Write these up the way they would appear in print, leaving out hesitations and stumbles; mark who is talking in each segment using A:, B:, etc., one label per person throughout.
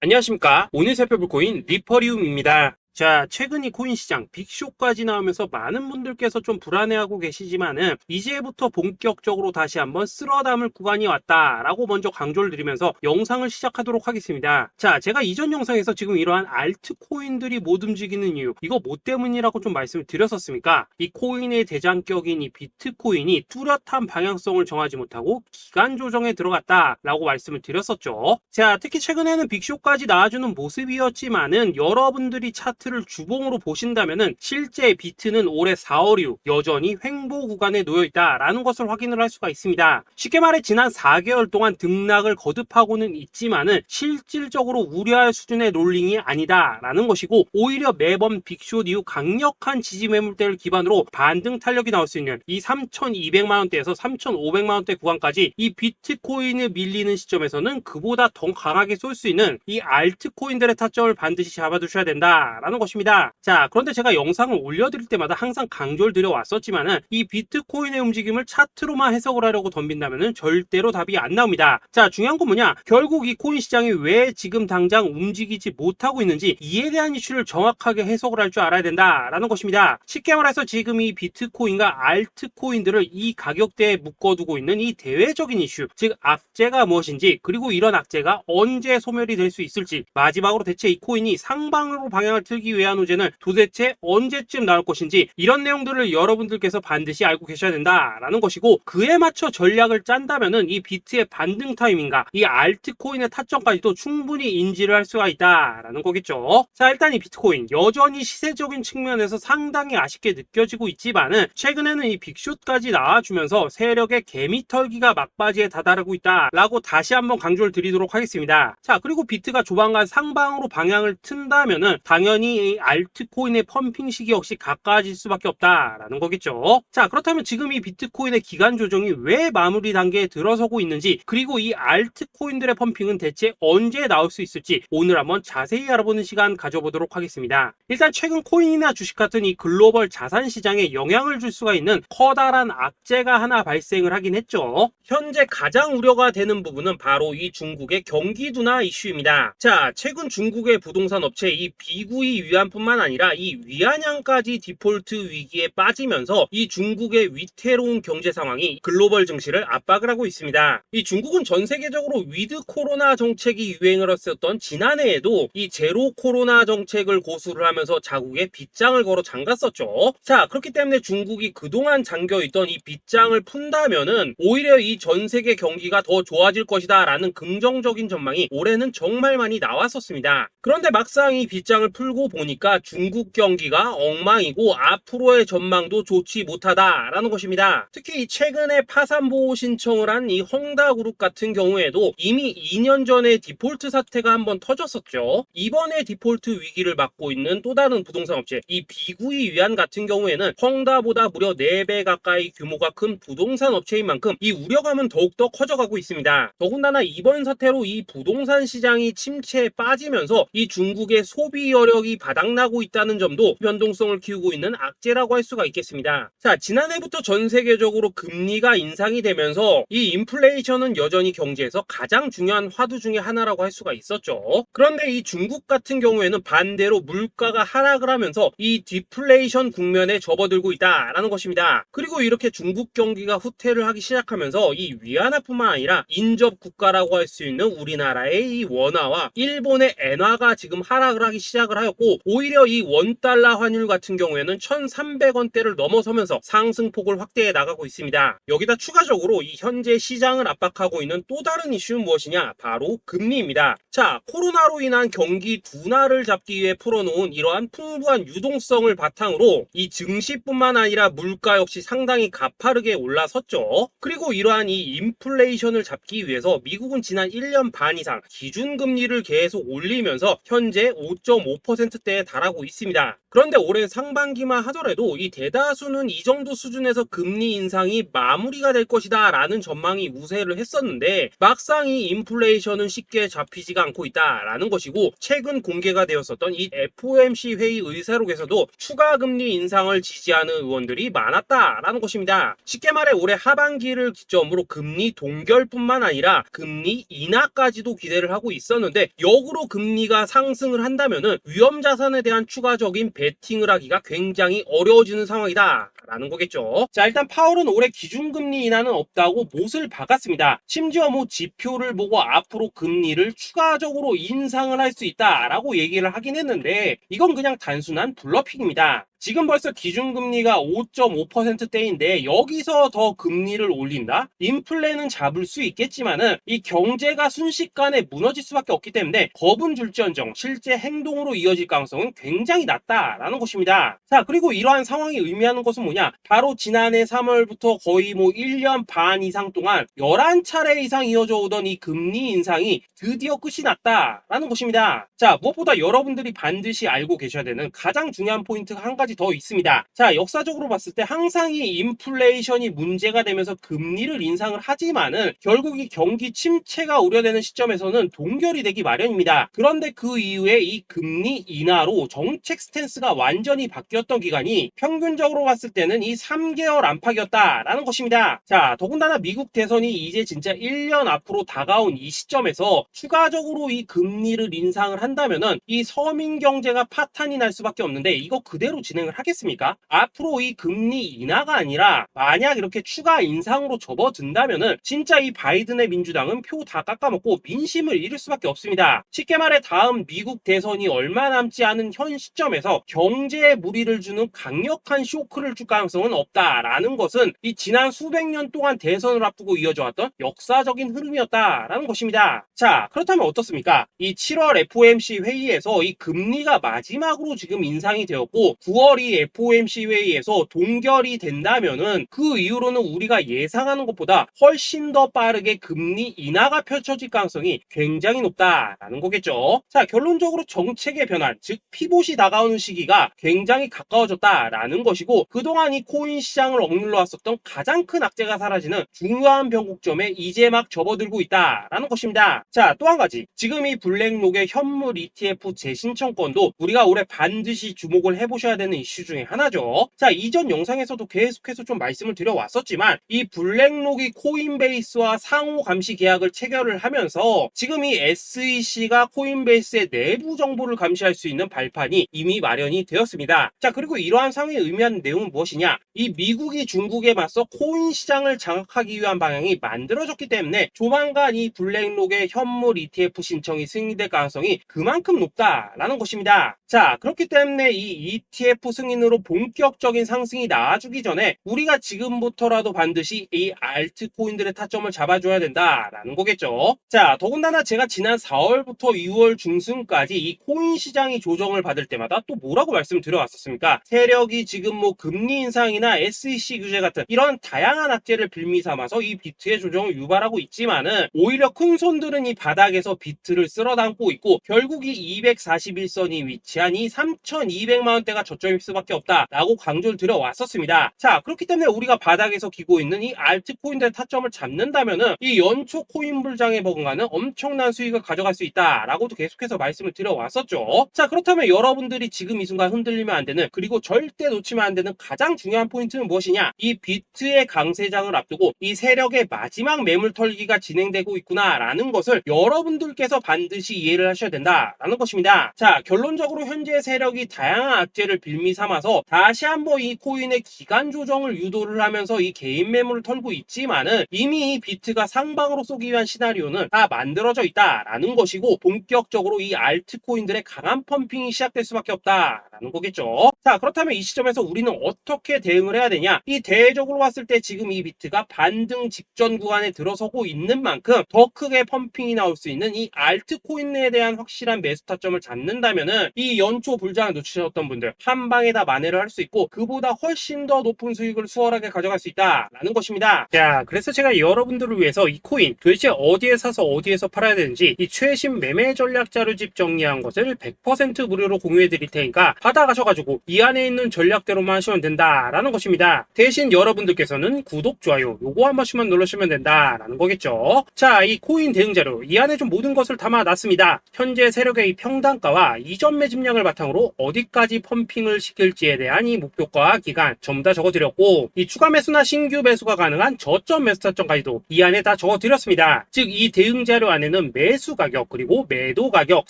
A: 안녕하십니까. 오늘 살펴볼 코인 리퍼리움입니다. 자, 최근 이 코인 시장 빅쇼까지 나오면서 많은 분들께서 좀 불안해하고 계시지만은 이제부터 본격적으로 다시 한번 쓸어 담을 구간이 왔다라고 먼저 강조를 드리면서 영상을 시작하도록 하겠습니다. 자, 제가 이전 영상에서 지금 이러한 알트코인들이 못 움직이는 이유, 이거 뭐 때문이라고 좀 말씀을 드렸었습니까? 이 코인의 대장격인 이 비트코인이 뚜렷한 방향성을 정하지 못하고 기간 조정에 들어갔다라고 말씀을 드렸었죠. 자, 특히 최근에는 빅쇼까지 나와주는 모습이었지만은 여러분들이 차트를 주봉으로 보신다면은 실제 비트는 올해 4월 이후 여전히 횡보 구간에 놓여 있다라는 것을 확인을 할 수가 있습니다. 쉽게 말해 지난 4개월 동안 등락을 거듭하고는 있지만은 실질적으로 우려할 수준의 롤링이 아니다라는 것이고, 오히려 매번 빅쇼 이후 강력한 지지 매물대를 기반으로 반등 탄력이 나올 수 있는 이 3,200만 원대에서 3,500만 원대 구간까지 이 비트코인을 밀리는 시점에서는 그보다 더 강하게 쏠 수 있는 이 알트코인들의 타점을 반드시 잡아두셔야 된다라는 것입니다. 자, 그런데 제가 영상을 올려드릴 때마다 항상 강조를 드려왔었지만은 이 비트코인의 움직임을 차트로만 해석을 하려고 덤빈다면은 절대로 답이 안 나옵니다. 자, 중요한 건 뭐냐? 결국 이 코인 시장이 왜 지금 당장 움직이지 못하고 있는지 이에 대한 이슈를 정확하게 해석을 할 줄 알아야 된다라는 것입니다. 쉽게 말해서 지금 이 비트코인과 알트코인들을 이 가격대에 묶어두고 있는 이 대외적인 이슈, 즉 악재가 무엇인지, 그리고 이런 악재가 언제 소멸이 될 수 있을지, 마지막으로 대체 이 코인이 상방으로 방향을 틀기 위한 호재는 도대체 언제쯤 나올 것인지, 이런 내용들을 여러분들께서 반드시 알고 계셔야 된다라는 것이고, 그에 맞춰 전략을 짠다면은 이 비트의 반등 타이밍과 이 알트코인의 타점까지도 충분히 인지를 할 수가 있다라는 거겠죠. 자, 일단 이 비트코인 여전히 시세적인 측면에서 상당히 아쉽게 느껴지고 있지만은 최근에는 이 빅숏까지 나와주면서 세력의 개미털기가 막바지에 다다르고 있다라고 다시 한번 강조를 드리도록 하겠습니다. 자, 그리고 비트가 조만간 상방으로 방향을 튼다면은 당연히 이 알트코인의 펌핑 시기 역시 가까워질 수밖에 없다라는 거겠죠. 자, 그렇다면 지금 이 비트코인의 기간 조정이 왜 마무리 단계에 들어서고 있는지, 그리고 이 알트코인들의 펌핑은 대체 언제 나올 수 있을지 오늘 한번 자세히 알아보는 시간 가져보도록 하겠습니다. 일단 최근 코인이나 주식 같은 이 글로벌 자산 시장에 영향을 줄 수가 있는 커다란 악재가 하나 발생을 하긴 했죠. 현재 가장 우려가 되는 부분은 바로 이 중국의 경기 둔화 이슈입니다. 자, 최근 중국의 부동산 업체 이 비구이 위안뿐만 아니라 이 위안양까지 디폴트 위기에 빠지면서 이 중국의 위태로운 경제 상황이 글로벌 증시를 압박을 하고 있습니다. 이 중국은 전 세계적으로 위드 코로나 정책이 유행을 했었던 지난해에도 이 제로 코로나 정책을 고수를 하면서 자국에 빗장을 걸어 잠갔었죠. 자, 그렇기 때문에 중국이 그동안 잠겨있던 이 빗장을 푼다면은 오히려 이 전 세계 경기가 더 좋아질 것이다 라는 긍정적인 전망이 올해는 정말 많이 나왔었습니다. 그런데 막상 이 빗장을 풀고 보니까 중국 경기가 엉망이고 앞으로의 전망도 좋지 못하다라는 것입니다. 특히 최근에 파산보호 신청을 한 이 헝다그룹 같은 경우에도 이미 2년 전에 디폴트 사태가 한번 터졌었죠. 이번에 디폴트 위기를 맞고 있는 또 다른 부동산 업체 이 비구이 위안 같은 경우에는 헝다보다 무려 4배 가까이 규모가 큰 부동산 업체인 만큼 이 우려감은 더욱더 커져가고 있습니다. 더군다나 이번 사태로 이 부동산 시장이 침체에 빠지면서 이 중국의 소비 여력이 바닥나고 있다는 점도 변동성을 키우고 있는 악재라고 할 수가 있겠습니다. 자, 지난해부터 전 세계적으로 금리가 인상이 되면서 이 인플레이션은 여전히 경제에서 가장 중요한 화두 중에 하나라고 할 수가 있었죠. 그런데 이 중국 같은 경우에는 반대로 물가가 하락을 하면서 이 디플레이션 국면에 접어들고 있다라는 것입니다. 그리고 이렇게 중국 경기가 후퇴를 하기 시작하면서 이 위안화뿐만 아니라 인접 국가라고 할 수 있는 우리나라의 이 원화와 일본의 엔화가 지금 하락을 하기 시작을 하였고, 오히려 이 원달러 환율 같은 경우에는 1,300원대를 넘어서면서 상승폭을 확대해 나가고 있습니다. 여기다 추가적으로 이 현재 시장을 압박하고 있는 또 다른 이슈는 무엇이냐? 바로 금리입니다. 자, 코로나로 인한 경기 둔화를 잡기 위해 풀어놓은 이러한 풍부한 유동성을 바탕으로 이 증시뿐만 아니라 물가 역시 상당히 가파르게 올라섰죠. 그리고 이러한 이 인플레이션을 잡기 위해서 미국은 지난 1년 반 이상 기준금리를 계속 올리면서 현재 5.5% 50%대에 달하고 있습니다. 그런데 올해 상반기만 하더라도 이 대다수는 이 정도 수준에서 금리 인상이 마무리가 될 것이다 라는 전망이 우세를 했었는데, 막상 이 인플레이션은 쉽게 잡히지가 않고 있다라는 것이고, 최근 공개가 되었었던 이 FOMC 회의 의사록에서도 추가 금리 인상을 지지하는 의원들이 많았다라는 것입니다. 쉽게 말해 올해 하반기를 기점으로 금리 동결뿐만 아니라 금리 인하까지도 기대를 하고 있었는데, 역으로 금리가 상승을 한다면은 위험 자산에 대한 추가적인 베팅을 하기가 굉장히 어려워지는 상황이다 라는 거겠죠. 자, 일단 파월은 올해 기준금리 인하는 없다고 못을 박았습니다. 심지어 뭐 지표를 보고 앞으로 금리를 추가적으로 인상을 할 수 있다라고 얘기를 하긴 했는데, 이건 그냥 단순한 블러핑입니다. 지금 벌써 기준금리가 5.5%대인데 여기서 더 금리를 올린다? 인플레는 잡을 수 있겠지만은 이 경제가 순식간에 무너질 수밖에 없기 때문에 겁은 줄지언정 실제 행동으로 이어질 가능성은 굉장히 낮다라는 것입니다. 자, 그리고 이러한 상황이 의미하는 것은 뭐냐? 바로 지난해 3월부터 거의 뭐 1년 반 이상 동안 11차례 이상 이어져 오던 이 금리 인상이 드디어 끝이 났다라는 것입니다. 자, 무엇보다 여러분들이 반드시 알고 계셔야 되는 가장 중요한 포인트가 한 가지 더 있습니다. 자, 역사적으로 봤을 때 항상 이 인플레이션이 문제가 되면서 금리를 인상을 하지만은 결국 이 경기 침체가 우려되는 시점에서는 동결이 되기 마련입니다. 그런데 그 이후에 이 금리 인하로 정책 스탠스가 완전히 바뀌었던 기간이 평균적으로 봤을 때는 이 3개월 안팎이었다라는 것입니다. 자, 더군다나 미국 대선이 이제 진짜 1년 앞으로 다가온 이 시점에서 추가적으로 이 금리를 인상을 한다면은 이 서민 경제가 파탄이 날 수밖에 없는데, 이거 그대로 진행을 하겠습니까? 앞으로 이 금리 인하가 아니라 만약 이렇게 추가 인상으로 접어든다면은 진짜 이 바이든의 민주당은 표 다 깎아먹고 민심을 잃을 수밖에 없습니다. 쉽게 말해 다음 미국 대선이 얼마 남지 않은 현 시점에서 경제에 무리를 주는 강력한 쇼크를 줄 가능성은 없다라는 것은 이 지난 수백 년 동안 대선을 앞두고 이어져 왔던 역사적인 흐름이었다라는 것입니다. 자, 그렇다면 어떻습니까? 이 7월 FOMC 회의에서 이 금리가 마지막으로 지금 인상이 되었고 9월 이 FOMC 회의에서 동결이 된다면은 그 이후로는 우리가 예상하는 것보다 훨씬 더 빠르게 금리 인하가 펼쳐질 가능성이 굉장히 높다라는 거겠죠. 자, 결론적으로 정책의 변환, 즉 피봇이 다가오는 시기가 굉장히 가까워졌다라는 것이고, 그동안 이 코인 시장을 억눌러 왔었던 가장 큰 악재가 사라지는 중요한 변곡점에 이제 막 접어들고 있다라는 것입니다. 자, 또 한 가지, 지금 이 블랙록의 현물 ETF 재신청권도 우리가 올해 반드시 주목을 해보셔야 되는 이슈 중에 하나죠. 자, 이전 영상에서도 계속해서 좀 말씀을 드려왔었지만 이 블랙록이 코인베이스와 상호 감시 계약을 체결을 하면서 지금 이 SEC가 코인베이스의 내부 정보를 감시할 수 있는 발판이 이미 마련이 되었습니다. 자, 그리고 이러한 상황이 의미하는 내용은 무엇이냐? 이 미국이 중국에 맞서 코인 시장을 장악하기 위한 방향이 만들어졌기 때문에 조만간 이 블랙록의 현물 ETF 신청이 승인될 가능성이 그만큼 높다라는 것입니다. 자, 그렇기 때문에 이 ETF 승인으로 본격적인 상승이 나와주기 전에 우리가 지금부터라도 반드시 이 알트코인들의 타점을 잡아줘야 된다라는 거겠죠. 자, 더군다나 제가 지난 4월부터 6월 중순까지 이 코인 시장이 조정을 받을 때마다 또 뭐라고 말씀드려왔었습니까? 세력이 지금 뭐 금리 인상이나 SEC 규제 같은 이런 다양한 악재를 빌미 삼아서 이 비트의 조정을 유발하고 있지만은 오히려 큰 손들은 이 바닥에서 비트를 쓸어 담고 있고 결국 이 241선이 위치한 이 3,200만 원대가 저점일 수밖에 없다라고 강조를 드려왔었습니다. 자, 그렇기 때문에 우리가 바닥에서 기고 있는 이 알트코인들의 타점을 잡는다면은 이 연초 코인 불장에 버금가는 엄청난 수익을 가져갈 수 있다라고도 계속해서 말씀을 드려왔었죠. 자, 그렇다면 여러분들이 지금 이 순간 흔들리면 안 되는, 그리고 절대 놓치면 안 되는 가장 중요한 포인트는 무엇이냐? 이 비트의 강세장을 앞두고 이 세력의 마지막 매물 털기가 진행되고 있구나라는 것을 여러분들께서 반드시 이해를 하셔야 된다라는 것입니다. 자, 결론적으로 현재 세력이 다양한 악재를 빌미 삼아서 다시 한번 이 코인의 기간 조정을 유도를 하면서 이 개인 매물을 털고 있지만은 이미 이 비트가 상방으로 쏘기 위한 시나리오는 다 만들어져 있다라는 것이고, 본격적으로 이 알트코인들의 강한 펌핑이 시작될 수밖에 없다라는 거겠죠. 자, 그렇다면 이 시점에서 우리는 어떻게 대응을 해야 되냐? 이 대외적으로 봤을 때 지금 이 비트가 반등 직전 구간에 들어서고 있는 만큼 더 크게 펌핑이 나올 수 있는 이 알트코인에 대한 확실한 매수 타점을 잡는다면은 이 연초 불장을 놓치셨던 분들 한 한 방에 다 만회를 할 수 있고 그보다 훨씬 더 높은 수익을 수월하게 가져갈 수 있다라는 것입니다. 자, 그래서 제가 여러분들을 위해서 이 코인 도대체 어디에 사서 어디에서 팔아야 되는지 이 최신 매매 전략 자료집 정리한 것을 100% 무료로 공유해 드릴 테니까 받아가셔가지고 이 안에 있는 전략대로만 하시면 된다라는 것입니다. 대신 여러분들께서는 구독, 좋아요 요거 한 번씩만 눌러주시면 된다라는 거겠죠. 자, 이 코인 대응 자료 이 안에 좀 모든 것을 담아놨습니다. 현재 세력의 이 평단가와 이전 매집량을 바탕으로 어디까지 펌핑을 시킬지에 대한 이 목표가 기간 전부 다 적어드렸고 이 추가 매수나 신규 매수가 가능한 저점 매수 타점까지도 이 안에 다 적어드렸습니다. 즉 이 대응 자료 안에는 매수 가격 그리고 매도 가격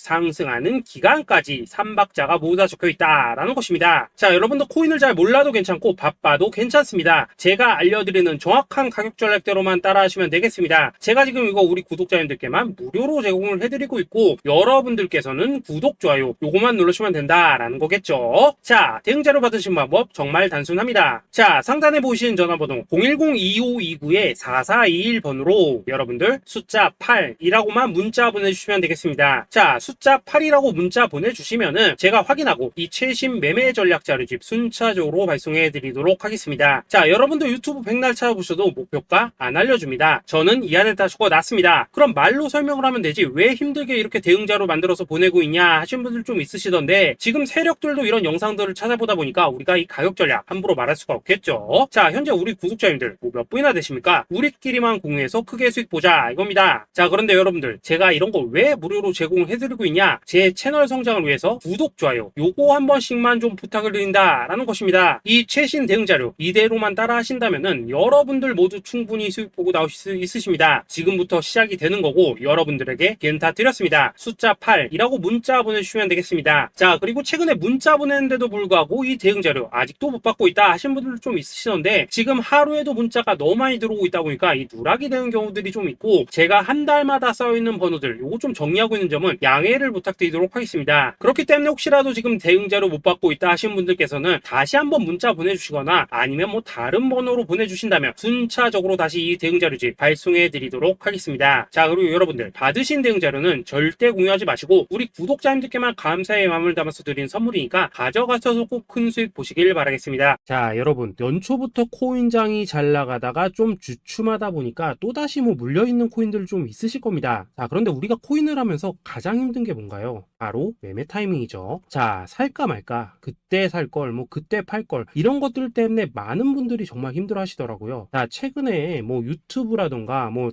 A: 상승하는 기간까지 3박자가 모두 다 적혀있다라는 것입니다. 자, 여러분도 코인을 잘 몰라도 괜찮고 바빠도 괜찮습니다. 제가 알려드리는 정확한 가격 전략대로만 따라하시면 되겠습니다. 제가 지금 이거 우리 구독자님들께만 무료로 제공을 해드리고 있고 여러분들께서는 구독, 좋아요 요거만 누르시면 된다라는 거겠죠. 자, 대응 자료 받으신 방법 정말 단순합니다. 자, 상단에 보이시는 전화번호 010-2529-4421번으로 여러분들 숫자 8이라고만 문자 보내주시면 되겠습니다. 자, 숫자 8이라고 문자 보내주시면은 제가 확인하고 이 최신 매매 전략 자료집 순차적으로 발송해 드리도록 하겠습니다. 자, 여러분도 유튜브 백날 찾아보셔도 목표가 안 알려줍니다. 저는 이 안에 다 적어놨습니다. 그럼 말로 설명을 하면 되지 왜 힘들게 이렇게 대응자로 만들어서 보내고 있냐 하신 분들 좀 있으시던데 지금 세력들도 이런 영상들을 찾아보다 보니까 우리가 이 가격 전략 함부로 말할 수가 없겠죠. 자, 현재 우리 구독자님들 몇 분이나 되십니까? 우리끼리만 공유해서 크게 수익 보자 이겁니다. 자, 그런데 여러분들 제가 이런 거 왜 무료로 제공을 해드리고 있냐? 제 채널 성장을 위해서 구독, 좋아요 요거 한 번씩만 좀 부탁을 드린다라는 것입니다. 이 최신 대응 자료 이대로만 따라 하신다면은 여러분들 모두 충분히 수익 보고 나오실 수 있으십니다. 지금부터 시작이 되는 거고 여러분들에게 기회는 다 드렸습니다. 숫자 8이라고 문자 보내주시면 되겠습니다. 자, 그리고 최근에 문자 보냈는데도 불구하고 이 대응 자료 아직도 못 받고 있다 하신 분들 좀 있으시던데 지금 하루에도 문자가 너무 많이 들어오고 있다 보니까 이 누락이 되는 경우들이 좀 있고 제가 한 달마다 쌓여있는 번호들 요거 좀 정리하고 있는 점은 양해를 부탁드리도록 하겠습니다. 그렇기 때문에 혹시라도 지금 대응 자료 못 받고 있다 하신 분들께서는 다시 한번 문자 보내주시거나 아니면 뭐 다른 번호로 보내주신다면 순차적으로 다시 이 대응 자료집 발송해 드리도록 하겠습니다. 자, 그리고 여러분들 받으신 대응 자료는 절대 공유하지 마시고 우리 구독자님들께만 감사의 마음을 담아서 드린 선물이니까 가져가셔서 꼭 큰 수익 보시길 바라겠습니다. 자, 여러분 연초부터 코인장이 잘 나가다가 좀 주춤하다 보니까 또다시 뭐 물려있는 코인들 좀 있으실 겁니다. 자, 그런데 우리가 코인을 하면서 가장 힘든 게 뭔가요? 바로 매매 타이밍이죠. 자, 살까 말까 그때 살 걸 뭐 그때 팔 걸 이런 것들 때문에 많은 분들이 정말 힘들어 하시더라고요. 자, 최근에 뭐 유튜브라던가 뭐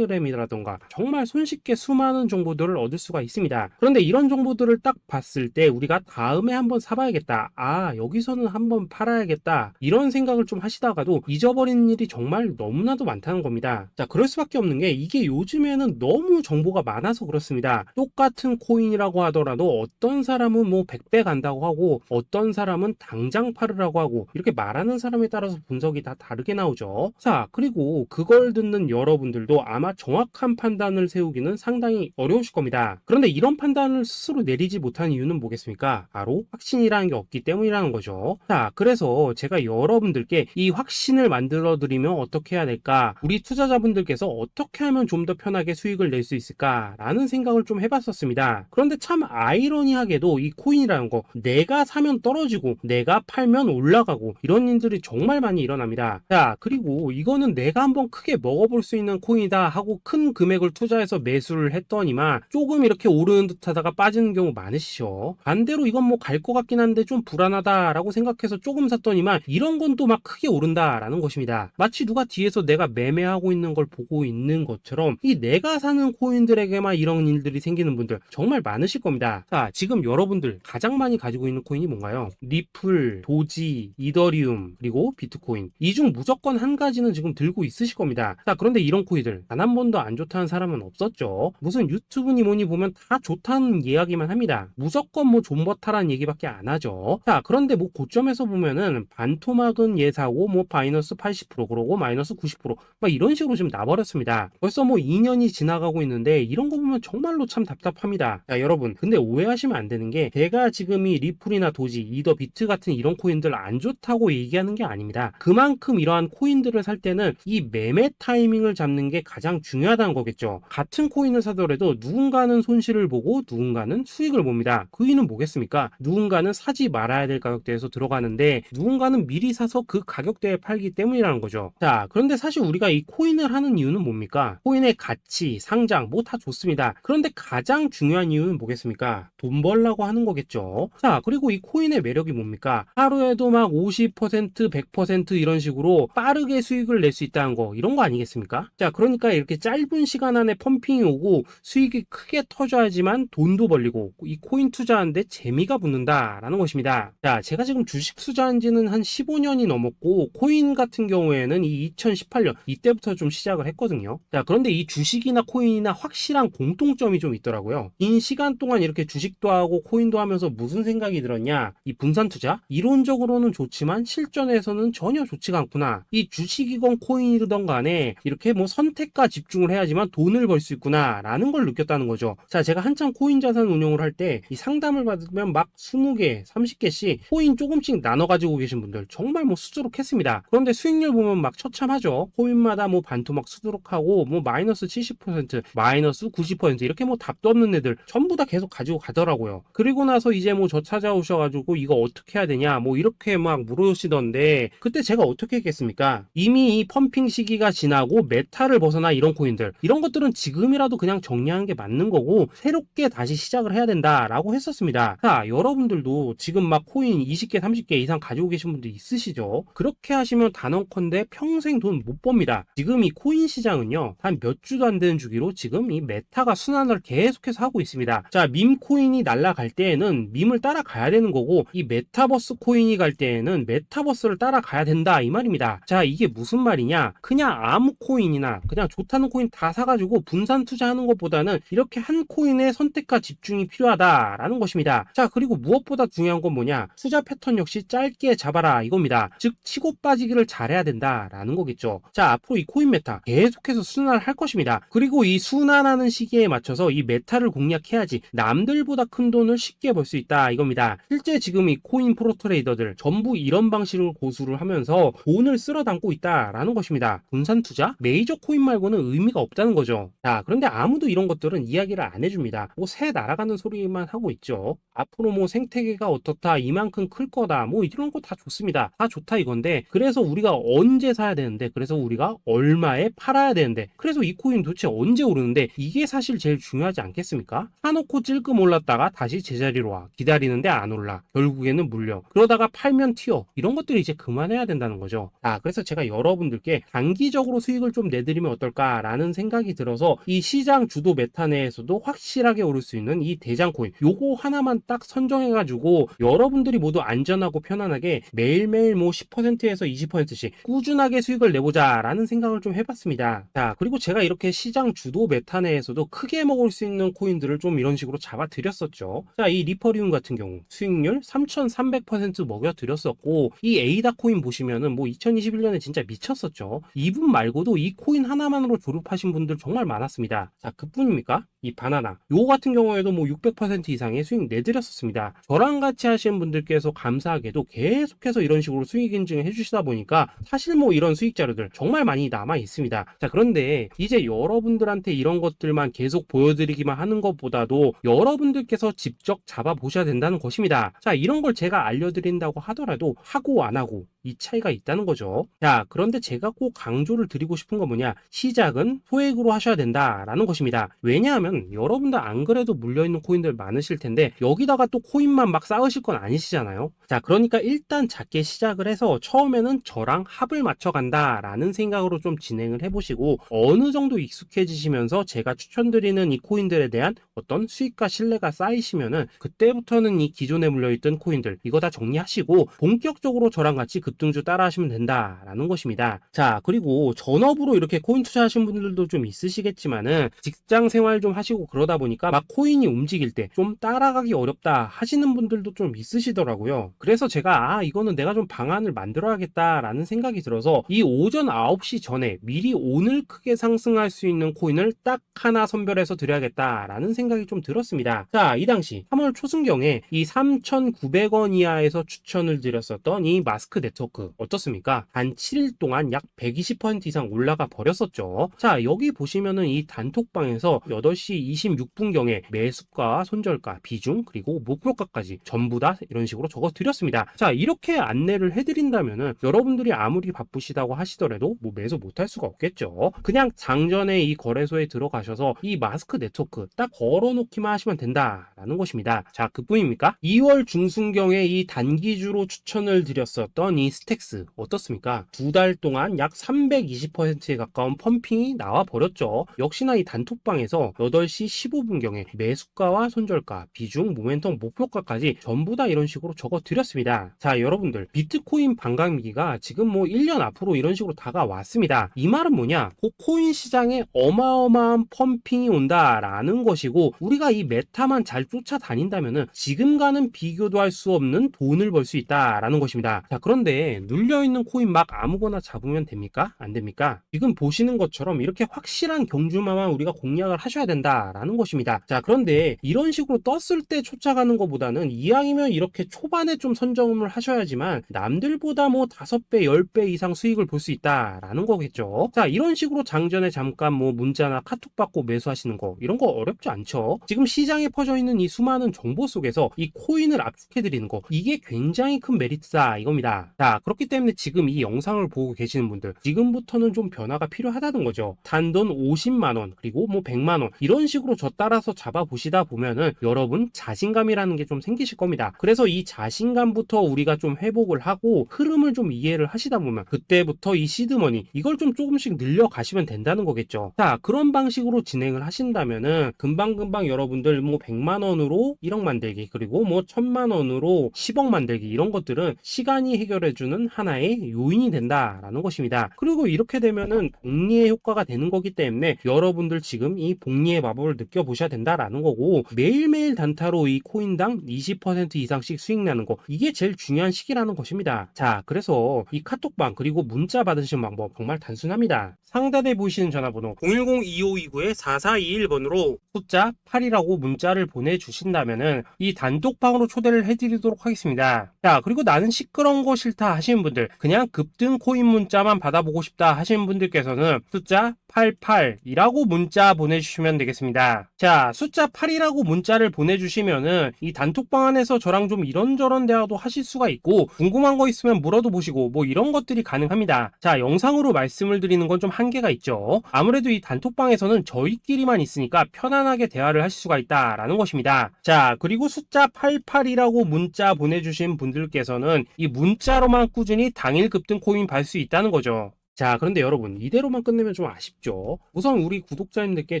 A: 텔레그램이라던가 정말 손쉽게 수많은 정보들을 얻을 수가 있습니다. 그런데 이런 정보들을 딱 봤을 때 우리가 다음에 한번 사봐야겠다, 아 여기서는 한번 팔아야겠다 이런 생각을 좀 하시다가도 잊어버리는 일이 정말 너무나도 많다는 겁니다. 자, 그럴 수밖에 없는 게 이게 요즘에는 너무 정보가 많아서 그렇습니다. 똑같은 코인이라고 하더라도 어떤 사람은 뭐 100배 간다고 하고 어떤 사람은 당장 팔으라고 하고 이렇게 말하는 사람에 따라서 분석이 다 다르게 나오죠. 자, 그리고 그걸 듣는 여러분들도 아마 정확한 판단을 세우기는 상당히 어려우실 겁니다. 그런데 이런 판단을 스스로 내리지 못한 이유는 뭐겠습니까? 바로 확신이라는 게 없기 때문이라는 거죠. 자, 그래서 제가 여러분들께 이 확신을 만들어 드리면 어떻게 해야 될까? 우리 투자자분들께서 어떻게 하면 좀 더 편하게 수익을 낼 수 있을까? 라는 생각을 좀 해봤었습니다. 그런데 참 아이러니하게도 이 코인이라는 거 내가 사면 떨어지고 내가 팔면 올라가고 이런 일들이 정말 많이 일어납니다. 자, 그리고 이거는 내가 한번 크게 먹어볼 수 있는 코인이다 하고 큰 금액을 투자해서 매수를 했더니만 조금 이렇게 오르는 듯 하다가 빠지는 경우 많으시죠. 반대로 이건 뭐 갈 것 같긴 한데 좀 불안하다라고 생각해서 조금 샀더니만 이런 건 또 막 크게 오른다라는 것입니다. 마치 누가 뒤에서 내가 매매하고 있는 걸 보고 있는 것처럼 이 내가 사는 코인들에게만 이런 일들이 생기는 분들 정말 많으실 겁니다. 자, 지금 여러분들 가장 많이 가지고 있는 코인이 뭔가요? 리플, 도지, 이더리움, 그리고 비트코인. 이 중 무조건 한 가지는 지금 들고 있으실 겁니다. 자, 그런데 이런 코인들 단 한 번도 안 좋다는 사람은 없었죠. 무슨 유튜브니 뭐니 보면 다 좋다는 이야기만 합니다. 무조건 뭐 존버타라는 얘기밖에 안 하죠. 자, 그런데 뭐 고점에서 보면은 반토막은 예사고 뭐 마이너스 80% 그러고 마이너스 90%막 이런 식으로 지금 나버렸습니다. 벌써 뭐 2년이 지나가고 있는데 이런 거 보면 정말로 참 답답합니다. 자, 여러분 근데 오해하시면 안 되는 게 제가 지금 이 리플이나 도지, 이더, 비트 같은 이런 코인들 안 좋다고 얘기하는 게 아닙니다. 그만큼 이러한 코인들을 살 때는 이 매매 타이밍을 잡는 게 가장 중요하다는 거겠죠. 같은 코인을 사더라도 누군가는 손실을 보고 누군가는 수익을 봅니다. 그 이유는 뭐겠습니까? 누군가는 사지 말아야 될 가격대에서 들어가는데 누군가는 미리 사서 그 가격대에 팔기 때문이라는 거죠. 자, 그런데 사실 우리가 이 코인을 하는 이유는 뭡니까? 코인의 가치, 상장 뭐 다 좋습니다. 그런데 가장 중요한 이유는 뭐겠습니까? 돈 벌라고 하는 거겠죠. 자, 그리고 이 코인의 매력이 뭡니까? 하루에도 막 50%, 100% 이런 식으로 빠르게 수익을 낼 수 있다는 거, 이런 거 아니겠습니까? 자, 그러니까 이렇게 짧은 시간 안에 펌핑이 오고 수익이 크게 터져야지만 돈도 벌리고 이 코인 투자하는데 재미가 붙는다라는 것입니다. 자, 제가 지금 주식 투자한 지는 한 15년이 넘었고 코인 같은 경우에는 이 2018년 이때부터 좀 시작을 했거든요. 자, 그런데 이 주식이나 코인이나 확실한 공통점이 좀 있더라고요. 긴 시간 동안 이렇게 주식도 하고 코인도 하면서 무슨 생각이 들었냐? 이 분산 투자? 이론적으로는 좋지만 실전에서는 전혀 좋지가 않구나. 이 주식이건 코인이든 간에 이렇게 뭐 선택과 집중을 해야지만 돈을 벌 수 있구나 라는 걸 느꼈다는 거죠. 자, 제가 한참 코인 자산 운용을 할 때 이 상담을 받으면 막 20개, 30개씩 코인 조금씩 나눠 가지고 계신 분들 정말 뭐 수두룩했습니다. 그런데 수익률 보면 막 처참하죠. 코인마다 뭐 반토막 수두룩하고 뭐 마이너스 70%, 마이너스 90% 이렇게 뭐 답도 없는 애들 전부 다 계속 가지고 가더라고요. 그리고 나서 이제 뭐 저 찾아오셔가지고 이거 어떻게 해야 되냐 뭐 이렇게 막 물으시던데 그때 제가 어떻게 했겠습니까? 이미 이 펌핑 시기가 지나고 메타를 벗어나 이런 코인들 이런 것들은 지금이라도 그냥 정리하는 게 맞는 거고 새롭게 다시 시작을 해야 된다라고 했었습니다. 자, 여러분들도 지금 막 코인 20개, 30개 이상 가지고 계신 분들 있으시죠? 그렇게 하시면 단언컨대 평생 돈 못 법니다. 지금 이 코인 시장은요 한 몇 주도 안 되는 주기로 지금 이 메타가 순환을 계속해서 하고 있습니다. 자, 밈 코인이 날아갈 때에는 밈을 따라가야 되는 거고 이 메타버스 코인이 갈 때에는 메타버스를 따라가야 된다 이 말입니다. 자, 이게 무슨 말이냐? 그냥 아무 코인이나 그냥 좋다는 코인 다 사가지고 분산 투자하는 것보다는 이렇게 한 코인의 선택과 집중이 필요하다라는 것입니다. 자, 그리고 무엇보다 중요한 건 뭐냐? 투자 패턴 역시 짧게 잡아라 이겁니다. 즉 치고 빠지기를 잘해야 된다라는 거겠죠. 자, 앞으로 이 코인 메타 계속해서 순환을 할 것입니다. 그리고 이 순환하는 시기에 맞춰서 이 메타를 공략해야지 남들보다 큰 돈을 쉽게 벌 수 있다 이겁니다. 실제 지금 이 코인 프로 트레이더들 전부 이런 방식을 고수를 하면서 돈을 쓸어 담고 있다라는 것입니다. 분산 투자? 메이저 코인 말고는 의미가 없다는 거죠. 자, 그런데 아무도 이런 것들은 이야기를 안 해줍니다. 뭐 새 날아가는 소리만 하고 있죠. 앞으로 뭐 생태계가 어떻다, 이만큼 클 거다, 뭐 이런 거 다 좋습니다. 다 좋다 이건데 그래서 우리가 언제 사야 되는데 그래서 우리가 얼마에 팔아야 되는데 그래서 이 코인 도대체 언제 오르는데 이게 사실 제일 중요하지 않겠습니까? 사놓고 찔끔 올랐다가 다시 제자리로 와 기다리는데 안 올라 결국에는 물려 그러다가 팔면 튀어 이런 것들이 이제 그만해야 된다는 거죠. 그래서 제가 여러분들께 단기적으로 수익을 좀 내드리면 어떨까라는 생각이 들어서 이 시장 주도 메타 내에서도 확실하게 오를 수 있는 이 대장 코인 요거 하나만 딱 선정해가지고 여러분들이 모두 안전하고 편안하게 매일매일 뭐 10%에서 20%씩 꾸준하게 수익을 내보자 라는 생각을 좀 해봤습니다. 자, 그리고 제가 이렇게 시장 주도 메타 내에서도 크게 먹을 수 있는 코인들을 좀 이런 식으로 잡아드렸었죠. 자, 이 리퍼리움 같은 경우 수익률 3300% 먹여드렸었고 이 에이다 코인 보시면은 뭐 2021년에 진짜 미쳤었죠. 이분 말고도 이 코인 하나만으로 졸업하신 분들 정말 많았습니다. 자, 그뿐입니까? 이 바나나 요거 같은 경우에도 뭐 600% 이상의 수익 내드렸었습니다. 저랑 같이 하시는 분들께서 감사하게도 계속해서 이런 식으로 수익 인증을 해주시다 보니까 사실 뭐 이런 수익 자료들 정말 많이 남아 있습니다. 자, 그런데 이제 여러분들한테 이런 것들만 계속 보여드리기만 하는 것보다도 여러분들께서 직접 잡아보셔야 된다는 것입니다. 자, 이런 걸 제가 알려드린다고 하더라도 하고 안 하고 이 차이가 있다는 거죠. 자, 그런데 제가 꼭 강조를 드리고 싶은 건 뭐냐? 시작은 소액으로 하셔야 된다라는 것입니다. 왜냐하면 여러분들 안 그래도 물려있는 코인들 많으실 텐데 여기다가 또 코인만 막 쌓으실 건 아니시잖아요. 자, 그러니까 일단 작게 시작을 해서 처음에는 저랑 합을 맞춰 간다라는 생각으로 좀 진행을 해보시고 어느 정도 익숙해지시면서 제가 추천드리는 이 코인들에 대한 어떤 수익과 신뢰가 쌓이시면은 그때부터는 이 기존에 물려있던 코인들 이거 다 정리하시고 본격적으로 저랑 같이 급등주 따라 하시면 된다라는 것입니다. 자, 그리고 전업으로 이렇게 코인 투자하시는 분들도 좀 있으시겠지만은 직장 생활 좀 하시고 그러다 보니까 막 코인이 움직일 때 좀 따라가기 어렵다 하시는 분들도 좀 있으시더라고요. 그래서 제가 이거는 내가 좀 방안을 만들어야겠다라는 생각이 들어서 이 오전 9시 전에 미리 오늘 크게 상승할 수 있는 코인을 딱 하나 선별해서 드려야겠다라는 생각이 좀 들었습니다. 자, 이 당시 3월 초순경에 이 3,900원 이하에서 추천을 드렸었던 이 마스크 네트워크 어떻습니까? 단 7일 동안 약 120% 이상 올라가 버렸었죠. 자, 여기 보시면은 이 단톡방에서 8시 26분경에 매수가, 손절가, 비중, 그리고 목표가까지 전부 다 전부 다 이런 식으로 적어 드렸습니다. 자, 이렇게 안내를 해드린다면은 여러분들이 아무리 바쁘시다고 하시더라도 뭐 매수 못할 수가 없겠죠. 그냥 장전에 이 거래소에 들어가셔서 이 마스크 네트워크 딱 걸어놓기만 하시면 된다라는 것입니다. 자, 그뿐입니까? 2월 중순경에 이 단기주로 추천을 드렸었던 이 스택스 어떻습니까? 2달 동안 약 320%에 가까운 펌핑이 나와 버렸죠. 역시나 이 단톡방에서 8시 15분경에 매수가와 손절가, 비중, 모멘텀, 목표가까지 전부 다 이런 식으로 적어 드렸습니다. 자, 여러분들 비트코인 반감기가 지금 뭐 1년 앞으로 이런 식으로 다가왔습니다. 이 말은 뭐냐? 그 코인 시장에 어마어마한 펌핑이 온다라는 것이고, 우리가 이 메타만 잘 쫓아다닌다면은 지금과는 비교도 할 수 없는 돈을 벌 수 있다라는 것입니다. 자, 그런데 눌려있는 코인 막 아무거나 잡으면 됩니까? 안 됩니까? 지금 보시는 것처럼 이렇게 확실한 경주마만 우리가 공략을 하셔야 된다라는 것입니다. 자, 그런데 이런 식으로 떴을 때 쫓아가는 것보다는 이왕이면 이렇게 초반에 좀 선점을 하셔야지만 남들보다 뭐 5배, 10배 이상 수익을 볼 수 있다라는 거겠죠. 자, 이런 식으로 장전에 잠깐 뭐 문자나 카톡 받고 매수하시는 거, 이런 거 어렵지 않죠. 지금 시장에 퍼져 있는 이 수많은 정보 속에서 이 코인을 압축해 드리는 거, 이게 굉장히 큰 메리트다 이겁니다. 자, 그렇기 때문에 지금 이 영상을 보고 계시는 분들, 지금부터는 좀 변화가 필요하다는 거죠. 단돈 50만원 그리고 뭐 100만원 이런 식으로 저 따라서 잡아보시다 보면은 여러분 자신감이라는 게 좀 생기실 겁니다. 그래서 이 자신감부터 우리가 좀 회복을 하고 흐름을 좀 이해를 하시다 보면 그때부터 이 시드머니 이걸 좀 조금씩 늘려 가시면 된다는 거겠죠. 자, 그런 방식으로 진행을 하신다면은 금방금방 여러분들 뭐 100만원으로 1억 만들기, 그리고 뭐 1000만원으로 10억 만들기, 이런 것들은 시간이 해결해주는 하나의 요인이 된다라는 것입니다. 그리고 이렇게 되면은 복리의 효과가 되는 거기 때문에 여러분들 지금 이 복리의 마법을 느껴보셔야 된다라는 거고, 매일매일 단타로 이 코인당 20% 이상씩 수익 나는 거, 이게 제일 중요한 시기라는 것입니다. 자, 그래서 이 카톡방 그리고 문자 받으시는 방법 정말 단순합니다. 상단에 보이시는 전화번호 010-2529-4421번으로 숫자 8이라고 문자를 보내주신다면은 이 단톡방으로 초대를 해드리도록 하겠습니다. 자, 그리고 나는 시끄러운 거 싫다 하시는 분들, 그냥 급등 코인 문자만 받아보고 싶다 하시는 분들께서는 숫자 88이라고 문자 보내주시면 되겠습니다. 자, 숫자 8이라고 문자를 보내주시면은 이 단톡방 안에서 저랑 좀 이런저런 대화도 하실 수가 있고, 궁금한 거 있으면 물어도 보시고 뭐 이런 것들이 가능합니다. 자, 영상으로 말씀을 드리는 건 좀 한계가 있죠. 아무래도 이 단톡방에서는 저희끼리만 있으니까 편안하게 대화를 하실 수가 있다라는 것입니다. 자, 그리고 숫자 88이라고 문자 보내주신 분들께서는 이 문자로만 꾸준히 당일 급등 코인 받을 수 있다는 거죠. 자, 그런데 여러분 이대로만 끝내면 좀 아쉽죠. 우선 우리 구독자님들께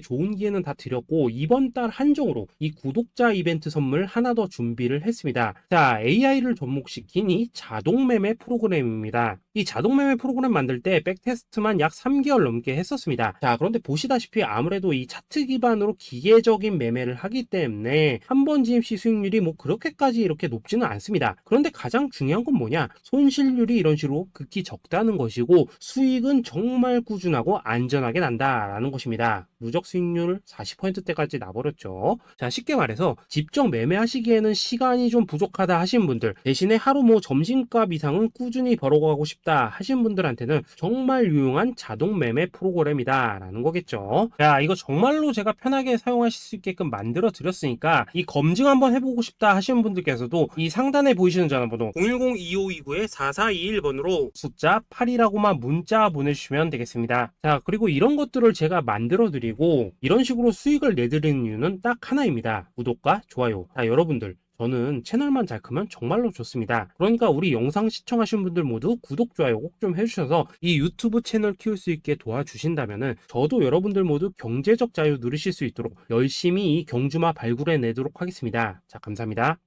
A: 좋은 기회는 다 드렸고, 이번 달 한정으로 이 구독자 이벤트 선물 하나 더 준비를 했습니다. 자, AI를 접목시킨 이 자동매매 프로그램입니다. 이 자동매매 프로그램 만들 때 백테스트만 약 3개월 넘게 했었습니다. 자, 그런데 보시다시피 아무래도 이 차트 기반으로 기계적인 매매를 하기 때문에 한 번 GMC 수익률이 뭐 그렇게까지 이렇게 높지는 않습니다. 그런데 가장 중요한 건 뭐냐, 손실률이 이런 식으로 극히 적다는 것이고, 수익은 정말 꾸준하고 안전하게 난다라는 것입니다. 누적 수익률 40%대까지 나버렸죠. 자, 쉽게 말해서 직접 매매하시기에는 시간이 좀 부족하다 하신 분들, 대신에 하루 뭐 점심값 이상은 꾸준히 벌어가고 싶다 하신 분들한테는 정말 유용한 자동 매매 프로그램이다 라는 거겠죠. 자, 이거 정말로 제가 편하게 사용하실 수 있게끔 만들어 드렸으니까 이 검증 한번 해보고 싶다 하시는 분들께서도 이 상단에 보이시는 전화번호 010-2529-4421번으로 숫자 8이라고만 문자 보내주시면 되겠습니다. 자, 그리고 이런 것들을 제가 만들어 드리고 이런 식으로 수익을 내드리는 이유는 딱 하나입니다. 구독과 좋아요. 자, 여러분들 저는 채널만 잘 크면 정말로 좋습니다. 그러니까 우리 영상 시청하신 분들 모두 구독, 좋아요 꼭 좀 해주셔서 이 유튜브 채널 키울 수 있게 도와주신다면은 저도 여러분들 모두 경제적 자유 누리실 수 있도록 열심히 이 경주마 발굴해 내도록 하겠습니다. 자, 감사합니다.